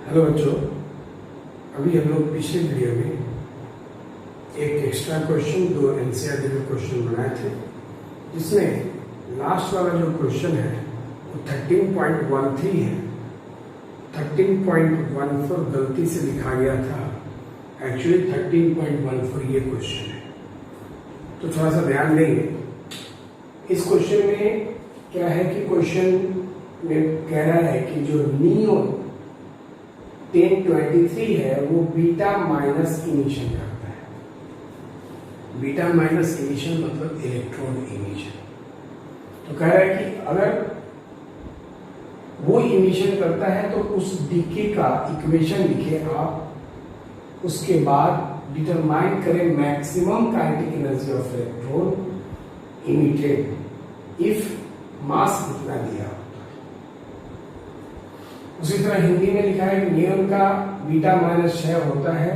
Hello बच्चों, अभी हम लोग पिछले वीडियो में एक एक्स्ट्रा क्वेश्चन, दो एनसीईआरटी के क्वेश्चन बनाए थे, जिसमें लास्ट वाला जो क्वेश्चन है वो 13.13 है। 13.14 गलती से लिखा गया था, एक्चुअली 13.14 ये क्वेश्चन है। तो थोड़ा सा ध्यान देंगे। इस क्वेश्चन में क्या है कि क्वेश्चन में कह रहा है कि जो नियोन 1023 है वो बीटा माइनस इमिशन करता है। बीटा माइनस इमिशन मतलब इलेक्ट्रॉन इमिशन। तो कह रहा है कि अगर वो इमिशन करता है तो उस डीके का इक्वेशन लिखे आप, उसके बाद डिटरमाइन करें maximum kinetic energy of electron emitted if mass कितना दिया होता है। उसी तरह हिंदी में लिखा है कि नियॉन का बीटा माइनस 6 होता है,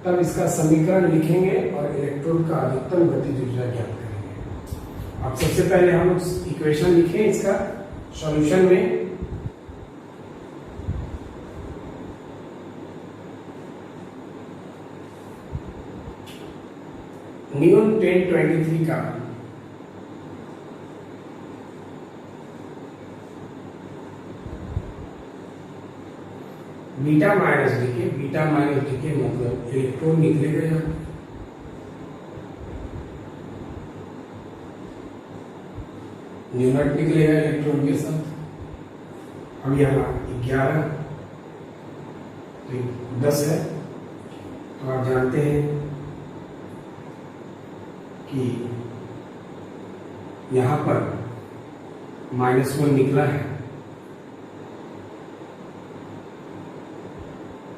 तब इसका समीकरण लिखेंगे और इलेक्ट्रॉन का अधिकतम गतिज ऊर्जा ज्ञात करेंगे। अब सबसे पहले हम इक्वेशन लिखें इसका सॉल्यूशन में। नियॉन 1023 का beta minus decay, beta minus decay मतलब इलेक्ट्रॉन निकलेगा यहाँ, न्यूनट निकलेगा इलेक्ट्रॉन के साथ। अब यहाँ 11 तो 10 है, तो आप जानते हैं कि यहाँ पर -1 निकला है,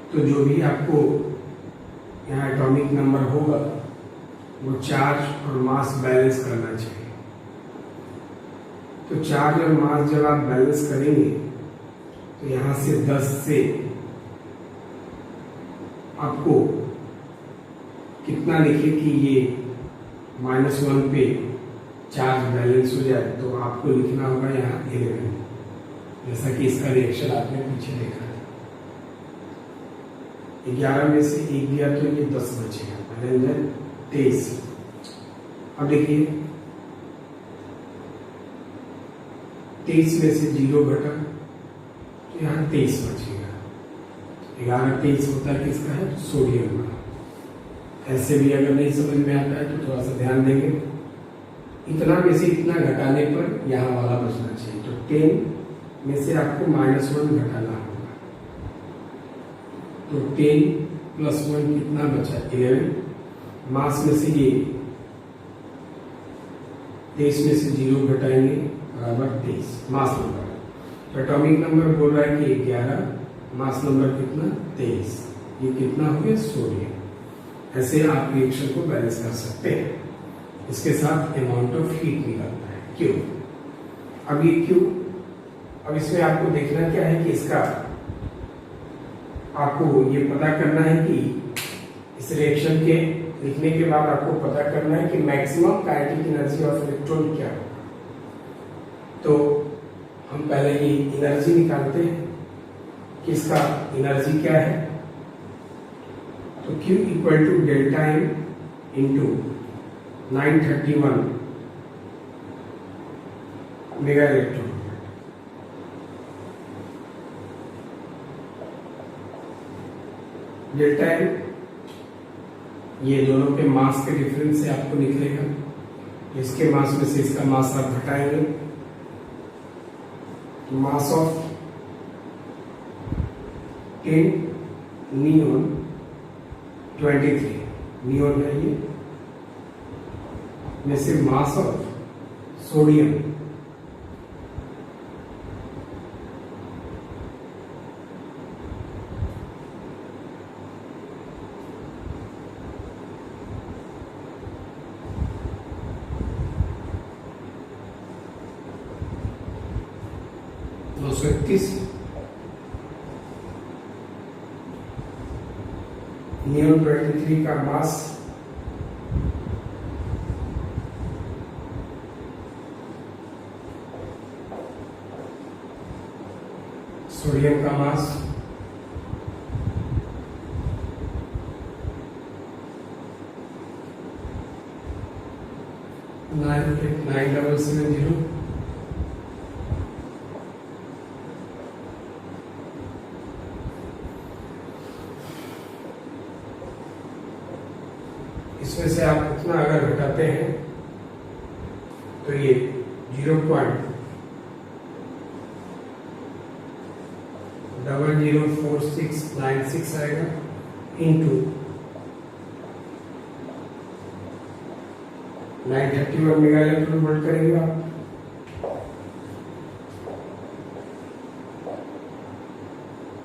तो जो भी आपको यहाँ एटॉमिक नंबर होगा वो चार्ज और मास बैलेंस करना चाहिए। तो चार्ज और मास जब आप बैलेंस करेंगे तो यहाँ से 10 से आपको कितना लिखे कि ये -1 पे चार्ज बैलेंस हो जाए, तो आपको लिखना होगा यहाँ 11, जैसा कि इसका रिएक्शन आपने पीछे देखा। 11 में से 1 दिया तो ये 10 बचेगा, 23। अब देखिए 23 में से 0 घटा तो यहाँ 23 बचेगा। 11 23 होता है किसका है? सोडियम का। ऐसे भी अगर नहीं समझ में आता है तो थोड़ा सा ध्यान देंगे। इतना में से इतना घटाने पर यहाँ वाला बचना चाहिए, तो 10 में से आपको -1 घटाना होगा। तो 10 + 1 कितना बचा? 11। मास में से ये 23 में से 0 घटाएंगे बराबर 23 मास नंबर। तो एटॉमिक नंबर बोल रहा है कि 11, मास नंबर कितना? 23। ये कितना हो गया? सोडियम। ऐसे आप रिएक्शन को बैलेंस कर सकते हैं। इसके साथ अमाउंट ऑफ हीट निकलता है क्यू। अब ये क्यू, अब इसमें आपको देखना क्या है कि इसका आपको ये पता करना है कि इस रिएक्शन के लिखने के बाद आपको पता करना है कि maximum kinetic energy of electron क्या होगा। तो हम पहले ये एनर्जी निकालते हैं कि इसका एनर्जी क्या है। तो Q = delta M into 931 mega electron. Delta M ये दोनों के मास के डिफरेंस से आपको निकलेगा। इसके मास में से इसका मास आप घटाएंगे, तो मास ऑफ 10 नियोन 23 नियोन है ये, में से मास ऑफ सोडियम 231। नियोन 23 का मास सोडियम का मास 9770। इसमें से आप इतना अगर घटाते हैं तो ये 0.004696 आएगा इंटू 931 मेगा इलेक्ट्रॉन वोल्ट करेंगे आप।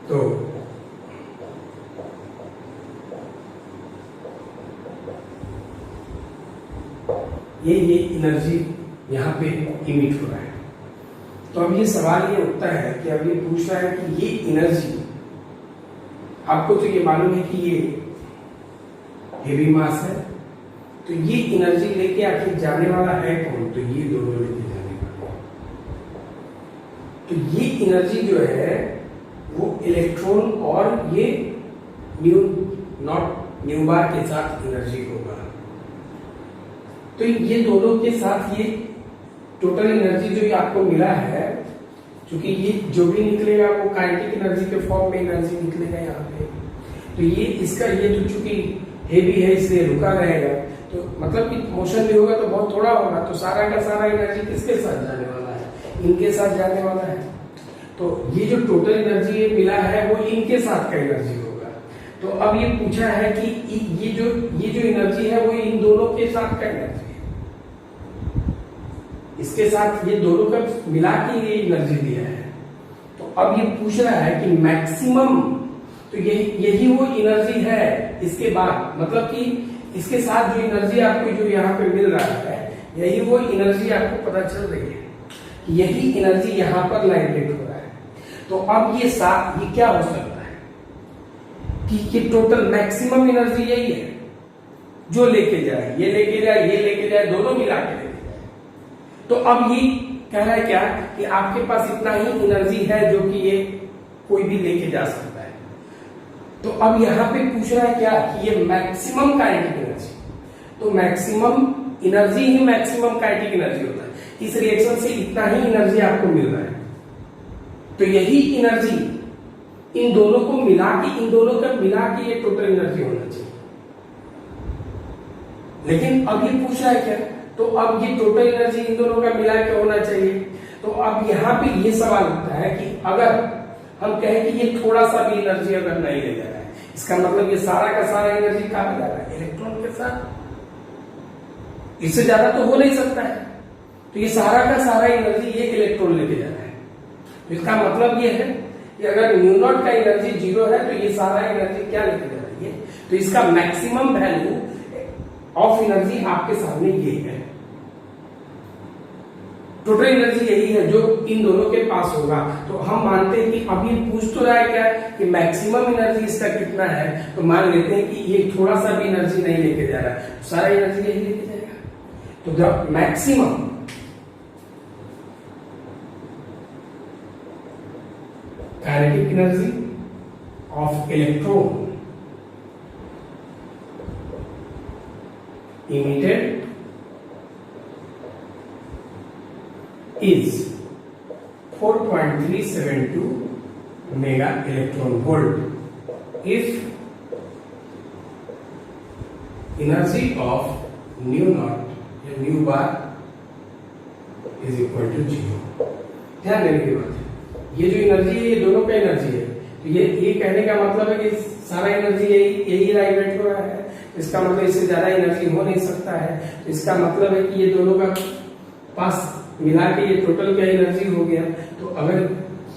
तो ये एनर्जी यहाँ पे इमिट हो रहा है। तो अब ये सवाल ये उठता है कि अब ये पूछ रहा है कि ये एनर्जी, आपको तो ये मालूम है कि ये हेवी मास है, तो ये एनर्जी लेके आखिर जाने वाला है कौन? तो ये दोनों लेके जाने वाले हैं। तो ये एनर्जी जो है वो इलेक्ट्रॉन और ये न्यू बार के साथ एनर्जी होगा। तो ये दोनों के साथ ये टोटल एनर्जी जो ये आपको मिला है, क्योंकि ये जो भी निकलेगा वो काइनेटिक एनर्जी के फॉर्म में एनर्जी निकलेगा यहाँ पे। तो ये इसका ये जो चूंकि हेवी है इसलिए रुका रहेगा, तो मतलब कि मोशन भी होगा तो बहुत थोड़ा होगा, तो सारा का सारा एनर्जी किसके साथ जाने वाला है? इनके साथ जाने वाला है। तो ये जो टोटल एनर्जी मिला है वो इनके साथ का एनर्जी होगा। तो अब ये पूछा है कि ये जो एनर्जी है वो इन दोनों के साथ का एनर्जी है, इसके साथ ये दोनों का मिला के ये एनर्जी दिया है। तो अब ये पूछ रहा है कि मैक्सिमम, तो यही वो एनर्जी है इसके बाद, मतलब कि इसके साथ जो एनर्जी आपको जो यहाँ पे मिल रहा है, यही वो एनर्जी आपको पता चल रही है कि यही एनर्जी यहाँ पर लाइब्रेट हो रहा है। तो अब ये क्या हो सकता है कि टोटल मैक्सिमम एनर्जी यही है जो लेके जाए, ये लेके जाए, ये लेके जाए, दोनों मिला के लेके जाए। तो अब ये कह रहा है क्या कि आपके पास इतना ही एनर्जी है जो कि ये कोई भी लेके जा सकता है। तो अब यहां पे पूछ रहा है क्या कि ये मैक्सिमम काइनेटिक एनर्जी, तो मैक्सिमम एनर्जी ही मैक्सिमम काइनेटिक एनर्जी होता है। इस रिएक्शन से इतना ही एनर्जी आपको मिल रहा है, तो यही एनर्जी इन दोनों को मिला के, इन दोनों का मिला के ये टोटल एनर्जी होना चाहिए। लेकिन अब ये पूछ रहा है क्या, तो अब ये टोटल एनर्जी इन दोनों का मिला के होना चाहिए। तो अब यहाँ पे ये सवाल उठता है कि अगर हम कहें कि ये थोड़ा सा भी एनर्जी अगर नहीं ले जा रहा है, इसका मतलब ये सारा का सारा एनर्जी कहां पे जा रहा है? इलेक्ट्रॉन के साथ। इससे ज्यादा तो हो नहीं सकता है, तो ये सारा का सारा एनर्जी ये इलेक्ट्रॉन लेके जा रहा है। तो इसका मतलब ये है कि अगर न्यू नॉट का एनर्जी 0 है तो ये सारा एनर्जी क्या लेके जा रही है? तो इसका मैक्सिमम वैल्यू ऑफ एनर्जी आपके सामने ये है। टोटल एनर्जी यही है जो इन दोनों के पास होगा। तो हम मानते हैं कि अभी पूछ तो रहा है क्या कि मैक्सिमम एनर्जी इसका कितना है, तो मान लेते हैं कि ये थोड़ा सा भी एनर्जी नहीं लेके जा रहा है, सारा एनर्जी यही लेके जाएगा। तो the maximum kinetic energy of electron emitted is 4.372 mega electron volt if energy of nu naught या nu bar is equal to 0। ध्यान देने की बात है, ये जो एनर्जी है ये दोनों का एनर्जी है। तो ये कहने का मतलब है कि सारा एनर्जी यही लाइब्रेट हो रहा है, इसका मतलब इससे ज्यादा एनर्जी हो नहीं सकता है। तो इसका मतलब है कि ये दोनों का पास मिला के ये टोटल क्या एनर्जी हो गया। तो अगर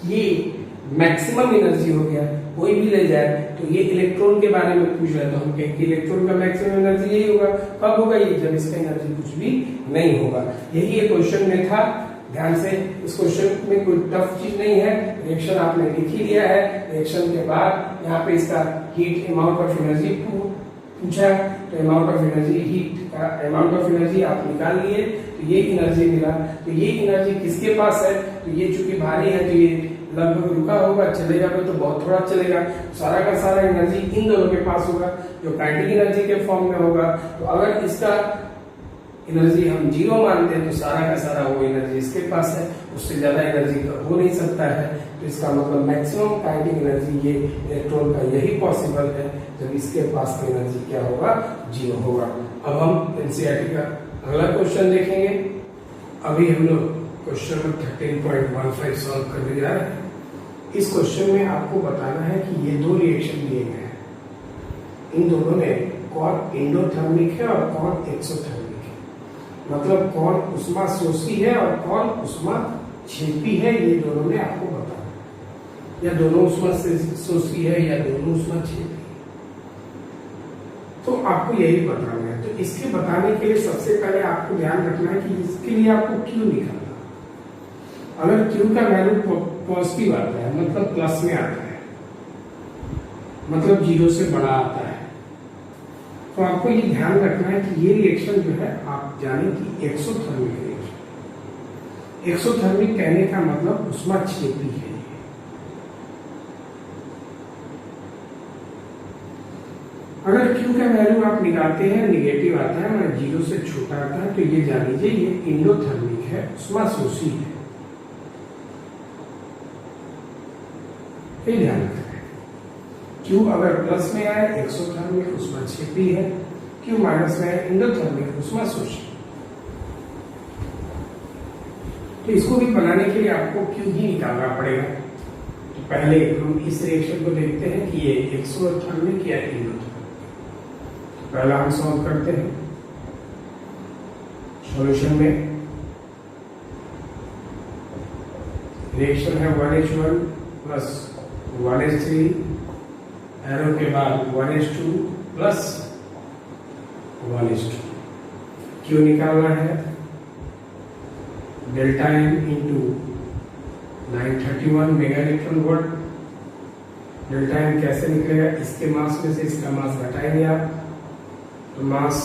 ये मैक्सिमम एनर्जी हो गया, कोई भी ले जाए, तो ये इलेक्ट्रॉन के बारे में पूछ रहा है, तो हम कहें कि इलेक्ट्रॉन का मैक्सिमम एनर्जी यही होगा। कब होगा ये? जब इसका एनर्जी कुछ भी नहीं होगा। यही ये क्वेश्चन में था। ध्यान से, इस क्वेश्चन में कोई टफ चीज नहीं है। रिएक्शन आपने लिख ही लिया है। रिएक्शन के बाद यहाँ पे इसका हीट अमाउंट ऑफ एनर्जी पूछा, तो अमाउंट ऑफ एनर्जी, हीट का अमाउंट ऑफ एनर्जी आप निकाल लिए, तो ये एनर्जी मिला। तो ये एनर्जी किसके पास है? तो ये चूंकि भारी है तो ये लगभग रुका होगा, चलेगा तो बहुत थोड़ा चलेगा। सारा का सारा एनर्जी इन दोनों के पास होगा जो काइनेटिक एनर्जी के फॉर्म में होगा। तो अगर इसका एनर्जी हम 0 मानते हैं तो सारा का सारा वो एनर्जी इसके पास है, उससे ज्यादा एनर्जी तो हो नहीं सकता है। तो इसका मतलब मैक्सिमम काइनेटिक एनर्जी ये इलेक्ट्रॉन का यही पॉसिबल है जब इसके पास की एनर्जी क्या होगा, 0 होगा। अब हम एनसीईआरटी का अगला क्वेश्चन देखेंगे। अभी हम लोग क्वेश्चन नंबर 13.15 सॉल्व करने जा रहे हैं। इस क्वेश्चन में आपको बताना है कि ये दो रिएक्शन दिए गए हैं, इन दोनों में कौन एंडोथर्मिक है और कौन एक्सोथर्मिक है, मतलब कौन उष्मा शोषी है और कौन उष्मा छेपी है, ये दोनों में आपको बताना है। या दोनों उष्मा शोषी है या दोनों उष्मा छेपी है, तो आपको यही बताना है। तो इसके बताने के लिए सबसे पहले आपको ध्यान रखना है कि इसके लिए आपको क्यू निकालना। अगर क्यू का वैल्यू पॉजिटिव आता है मतलब प्लस में आता है, मतलब 0 से बड़ा आता है, तो आपको ये ध्यान रखना है कि ये रिएक्शन जो है आप जाने की एक्सोथर्मिक रिएक्शन। एक्सोथर्मिक कहने का मतलब उष्मा छेपी है। अगर Q का वैल्यू आप निकालते हैं निगेटिव आता है, मतलब 0 से छोटा आता है, तो ये जान लीजिए ये एंडोथर्मिक है, उष्मा शोषी है। ये ध्यान रखना है। Q अगर प्लस में आए एक्सोथर्मिक उष्मा छेपी है, Q माइनस में आए एंडोथर्मिक उष्मा शोषी। तो इसको भी बनाने के लिए आपको Q ही निकालना पड़ेगा। तो पहले हम इस रिएक्शन को देखते हैं कि ये एक्सोथर्मिक या एंडोथर्मिक। पहला हम सॉल्व करते हैं। सॉल्यूशन में रिएक्शन है 1H1 प्लस 1H3, एरो के बाद 1H2 प्लस 1H2। क्यू निकालना है delta M into 931 mega electron volt. Delta M कैसे निकलेगा, इसके मास में से इसका मास घटाएंगे आप, तो मास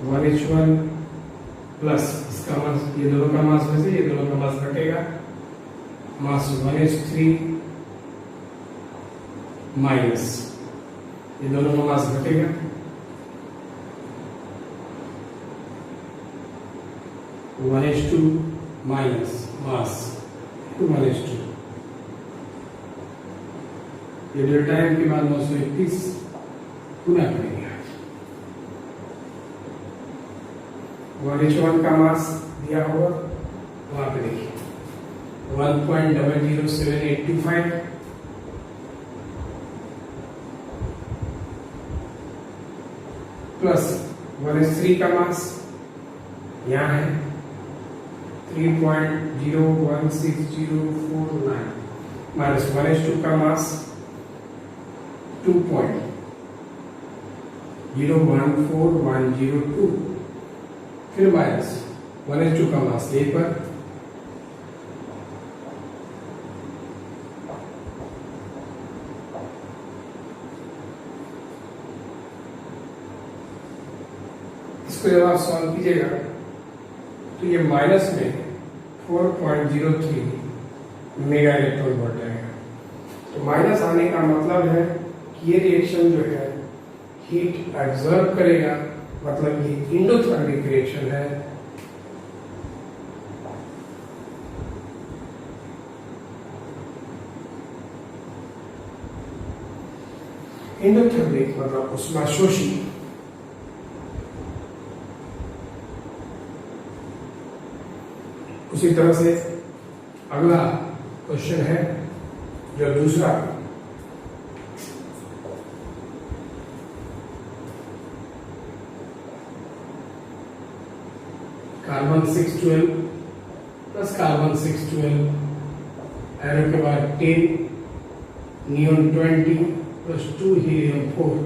1H1 प्लस इसका मास, ये दोनों का मास में से ये दोनों का मास घटेगा, मास 1H3 माइनस ये दोनों का मास घटेगा, 1H2 माइनस मास 1H2। ये डेल्टा एम के बाद 931 गुना करेंगे। 1H1 का मास दिया होगा वहां पे देखिए 1.00785 प्लस 1H3 का मास यहाँ है 3.016049 माइनस 1H2 का मास 2.014102 फिर माइनस 1H2 का मास ए पर इसको जब आप सॉल्व कीजिएगा तो ये माइनस में 4.03 मेगा इलेक्ट्रॉन वोल्ट आएगा। तो माइनस आने का मतलब है कि ये रिएक्शन जो है हीट एब्जॉर्ब करेगा, मतलब ये एंडोथर्मिक रिएक्शन है। एंडोथर्मिक मतलब उष्मा शोषी। उसी तरह से अगला क्वेश्चन है जो दूसरा कार्बन 612 प्लस कार्बन 612 एरो के बाद 10 नियोन 20 प्लस 2 हीलियम 4।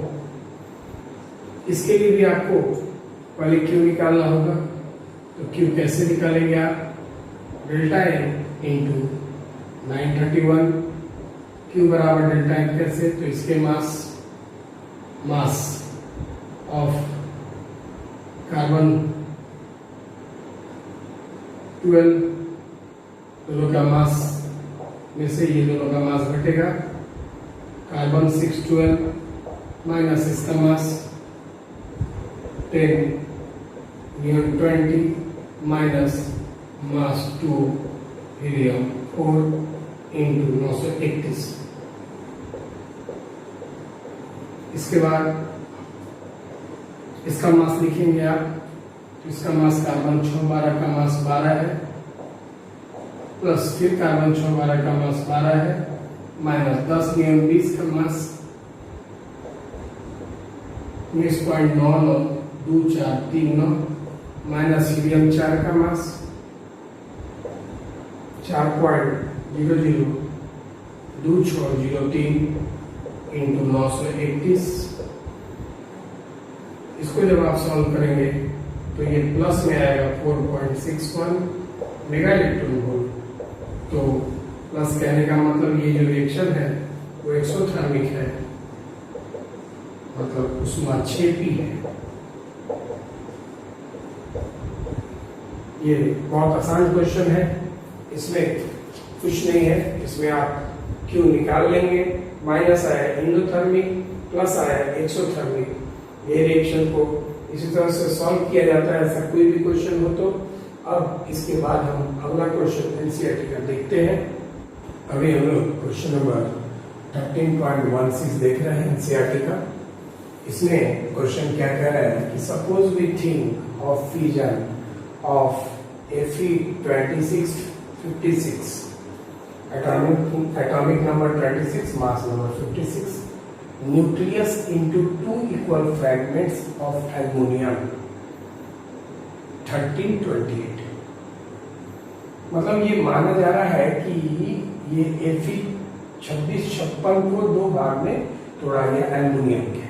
इसके लिए भी आपको पहले क्यू निकालना होगा। तो क्यू कैसे निकालेंगे आप, डेल्टा एम इंटू 931 क्यू बराबर डेल्टा एम कैसे, तो इसके मास ऑफ कार्बन 12 दोनों का मास में से ये दोनों का मास घटेगा, कार्बन 612 माइनस इसका मास 10 helium 20 minus mass 2 helium 4 into 931। इसके बाद इसका मास लिखेंगे आप, तो इसका मास कार्बन 612 का मास 12 है, प्लस फिर कार्बन 612 का मास 12 है, माइनस 10 हीलियम 20 का मास 19.992439, माइनस हीलियम 4 का मास 4.002603 इंटू 931। इसको जब आप सॉल्व करेंगे तो ये प्लस में आएगा 4.61 मेगा इलेक्ट्रॉन वोल्ट। तो प्लस कहने का मतलब ये जो रिएक्शन है वो एक्सोथर्मिक है, मतलब उसमें 6p है। ये बहुत आसान क्वेश्चन है, इसमें कुछ नहीं है, इसमें आप क्यू निकाल लेंगे। माइनस आया एंडोथर्मिक, प्लस आया एक्सोथर्मिक। ये रिएक्शन को इसी तरह से सॉल्व किया जाता है, ऐसा कोई भी क्वेश्चन हो तो। अब इसके बाद हम अगला क्वेश्चन एनसीईआरटी का देखते हैं। अभी हम लोग क्वेश्चन नंबर 13.16 देख रहे हैं एनसीईआरटी का। इसमें क्वेश्चन क्या कह रहा है कि suppose we think of fusion of Fe2656, atomic number 26, mass number 56, nucleus into 2 equal fragments of aluminum 1328। मतलब ये माना जा रहा है कि ये Fe2656 को 2 भाग में तोड़ा गया एल्युमिनियम के।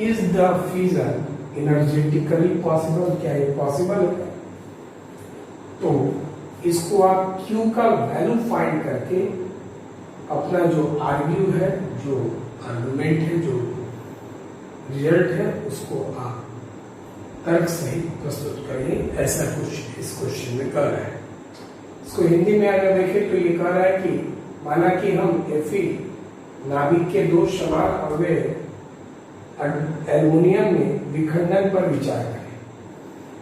Is the fusion energetically possible? क्या ये पॉसिबल है? तो इसको आप Q का वैल्यू फाइंड करके अपना जो आर्ग्यू है, जो आर्गुमेंट है, जो रिजल्ट है, उसको आप तर्क सहित प्रस्तुत करिए। ऐसा कुछ इस क्वेश्चन में कर रहा है। इसको हिंदी में अगर देखें तो ये कह रहा है कि माना कि हम Fe नाभिक के 2 समान अवयव एल्युमिनियम में विखंडन पर विचार करें।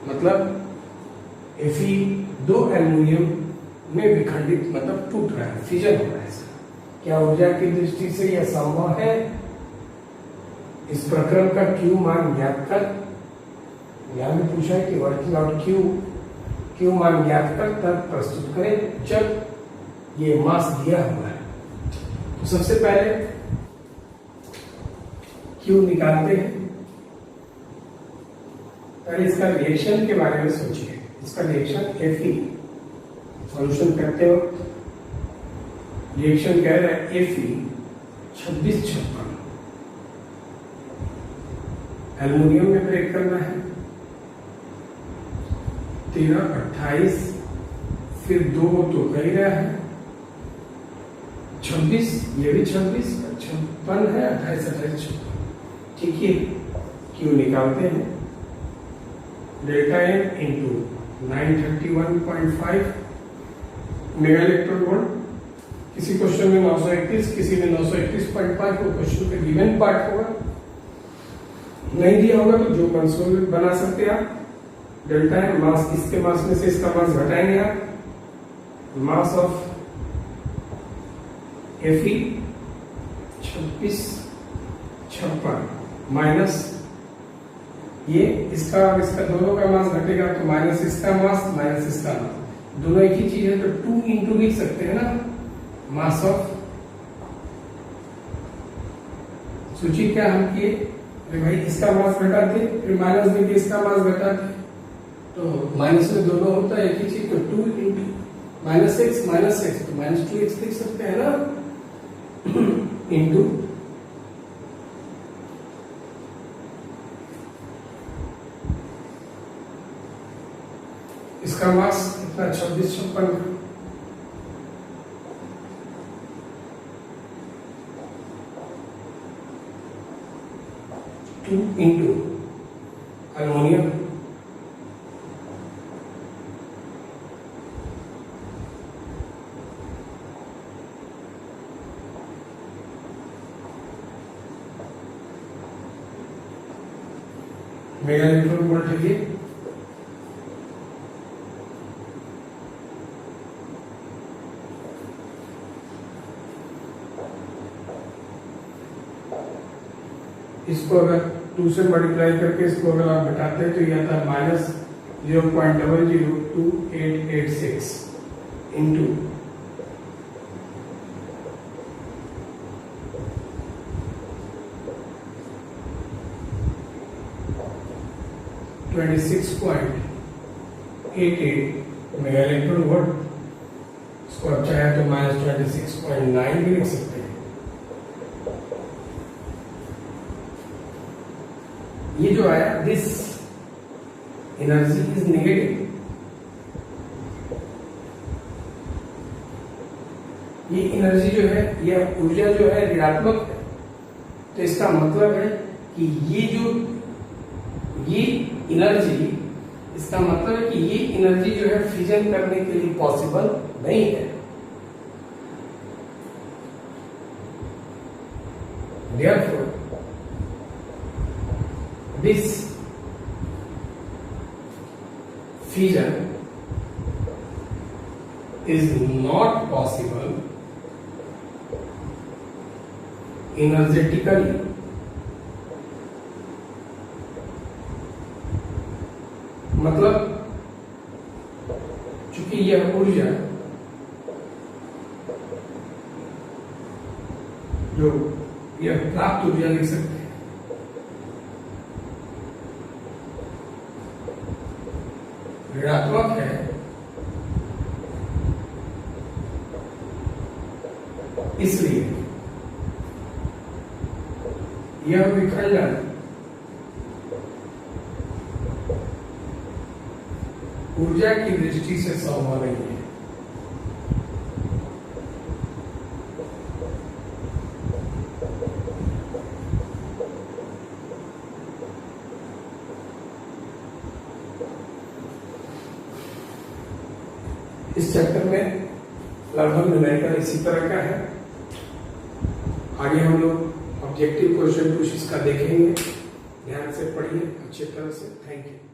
मतलब Fe 2 एल्युमिनियम में विखंडित, मतलब टूट रहा है, फ्यूजन हो रहा है। क्या ऊर्जा की दृष्टि से यह संभव है? इस प्रक्रम का Q मान ज्ञात कर। यहां भी पूछा है कि वर्किंग आउट Q मान ज्ञात कर तर्क प्रस्तुत करें जब ये मास दिया हुआ है। तो सबसे पहले Q निकालते हैं। पहले इसका रिएक्शन के बारे में सोचिए। इसका रिएक्शन Fe सॉल्यूशन करते वक्त रिएक्शन कह रहा है Fe2656 एल्युमिनियम में ब्रेक करना है। 13 28 फिर 2 तो कह रहा है 26, ये भी 26 56 है, 28 28 56। ठीक है, Q निकालते हैं। Delta M into 931.5 mega electron volt. किसी क्वेश्चन में 931, किसी में 931.5 को क्वेश्चन का गिवन पार्ट होगा। नहीं दिया होगा तो जो कंसोल बना सकते हैं आप। डेल्टा है मास, इसके मास में से इसका मास घटाएंगे आप। मास ऑफ Fe2656 माइनस ये इसका दोनों का मास घटेगा तो माइनस इसका मास माइनस इसका मास, दोनों एक ही चीज है तो 2 इंटू लिख सकते हैं ना। मास ऑफ, सूची क्या हम किए, अरे भाई इसका मास घटाते फिर माइनस देके इसका मास घटाते, तो माइनस में दोनों होता है एक ही चीज, तो 2 इंटू -x तो -2x लिख सकते हैं ना, इंटू इसका मास इतना 2656 2 into ammonium mega electron volt है ये इसको अगर 2 से मल्टीप्लाई करके इसको अगर आप घटाते हैं तो ये आता है -0.002886 इंटू 26.88 मेगा इलेक्ट्रॉन वोल्ट। इसको आप चाहे तो -26.9 भी लिख सकते हैं। ये जो आया दिस एनर्जी इज नेगेटिव, ये एनर्जी जो है, यह ऊर्जा जो है ऋणात्मक है। तो इसका मतलब है कि ये एनर्जी, इसका मतलब है कि ये एनर्जी जो है फ्यूजन करने के लिए पॉसिबल नहीं है। Therefore, this fusion is not possible energetically, मतलब चूंकि यह ऊर्जा जो यह प्राप्त ऊर्जा लिख सकते हैं, ऋणात्मक है, इसलिए यह विखंडन ऊर्जा की दृष्टि से संभव नहीं है। इस चैप्टर में लगभग न्यूमेरिकल इसी तरह का है। आगे हम लोग ऑब्जेक्टिव क्वेश्चन कुछ इसका देखेंगे। ध्यान से पढ़िए अच्छी तरह से। Thank you.